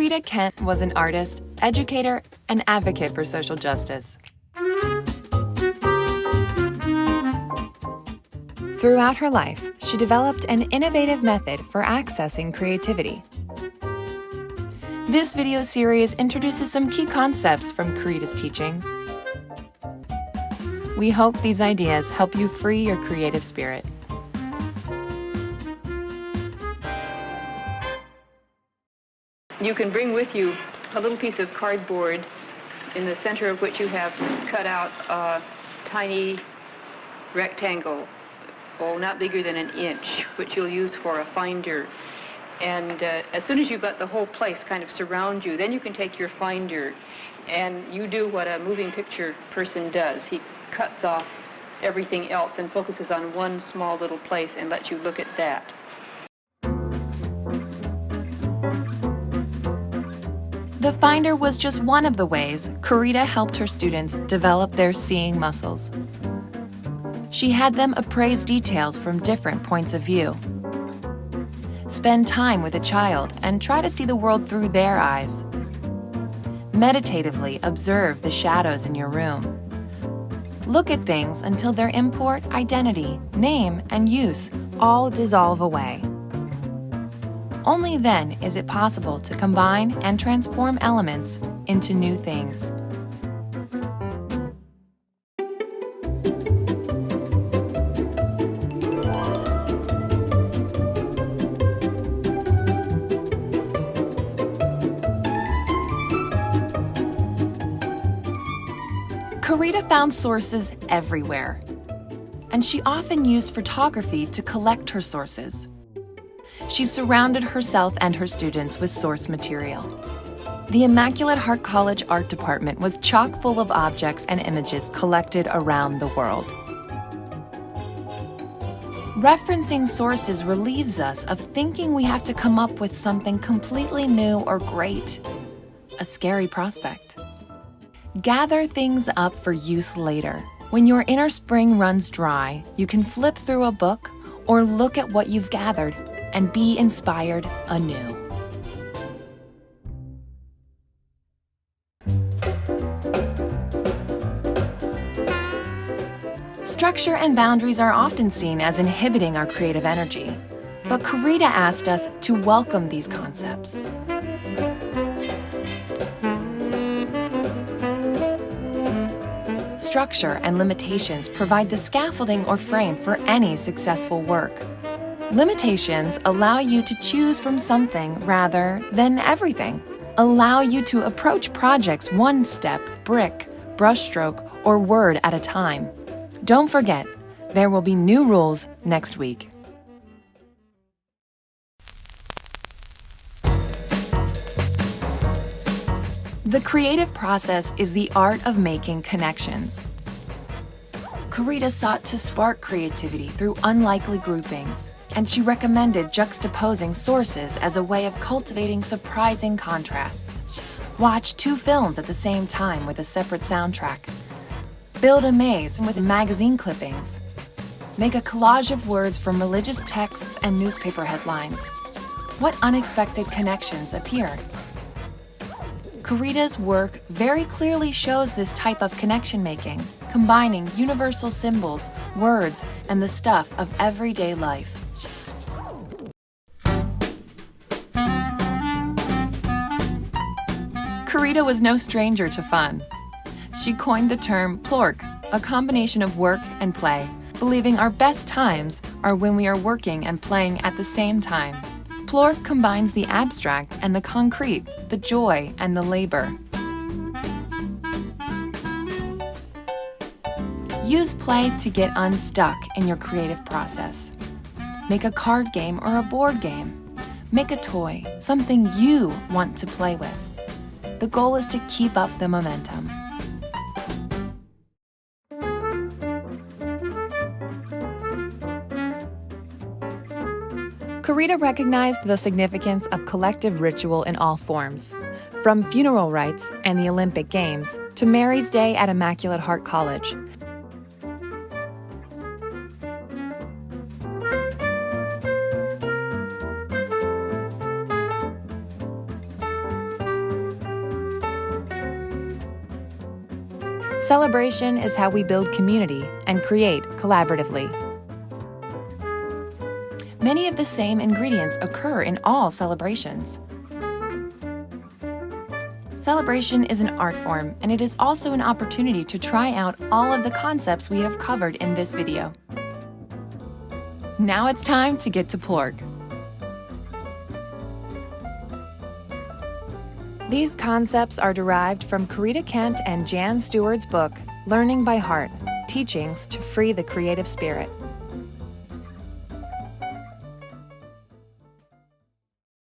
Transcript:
Corita Kent was an artist, educator, and advocate for social justice. Throughout her life, she developed an innovative method for accessing creativity. This video series introduces some key concepts from Corita's teachings. We hope these ideas help you free your creative spirit. You can bring with you a little piece of cardboard in the center of which you have cut out a tiny rectangle, not bigger than an inch, which you'll use for a finder. And as soon as you've got the whole place kind of surround you, then you can take your finder and you do what a moving picture person does. He cuts off everything else and focuses on one small little place and lets you look at that. The finder was just one of the ways Corita helped her students develop their seeing muscles. She had them appraise details from different points of view. Spend time with a child and try to see the world through their eyes. Meditatively observe the shadows in your room. Look at things until their import, identity, name, and use all dissolve away. Only then is it possible to combine and transform elements into new things. Corita found sources everywhere, and she often used photography to collect her sources. She surrounded herself and her students with source material. The Immaculate Heart College Art Department was chock full of objects and images collected around the world. Referencing sources relieves us of thinking we have to come up with something completely new or great, a scary prospect. Gather things up for use later. When your inner spring runs dry, you can flip through a book or look at what you've gathered and be inspired anew. Structure and boundaries are often seen as inhibiting our creative energy, but Corita asked us to welcome these concepts. Structure and limitations provide the scaffolding or frame for any successful work. Limitations allow you to choose from something rather than everything. Allow you to approach projects one step, brick, brushstroke, or word at a time. Don't forget, there will be new rules next week. The creative process is the art of making connections. Corita sought to spark creativity through unlikely groupings, and she recommended juxtaposing sources as a way of cultivating surprising contrasts. Watch 2 films at the same time with a separate soundtrack. Build a maze with magazine clippings. Make a collage of words from religious texts and newspaper headlines. What unexpected connections appear? Corita's work very clearly shows this type of connection making, combining universal symbols, words, and the stuff of everyday life. Corita was no stranger to fun. She coined the term plork, a combination of work and play, believing our best times are when we are working and playing at the same time. Plork combines the abstract and the concrete, the joy and the labor. Use play to get unstuck in your creative process. Make a card game or a board game. Make a toy, something you want to play with. The goal is to keep up the momentum. Corita recognized the significance of collective ritual in all forms, from funeral rites and the Olympic Games to Mary's Day at Immaculate Heart College. Celebration is how we build community and create collaboratively. Many of the same ingredients occur in all celebrations. Celebration is an art form, and it is also an opportunity to try out all of the concepts we have covered in this video. Now it's time to get to Plorg. These concepts are derived from Corita Kent and Jan Steward's book, Learning by Heart: Teachings to Free the Creative Spirit.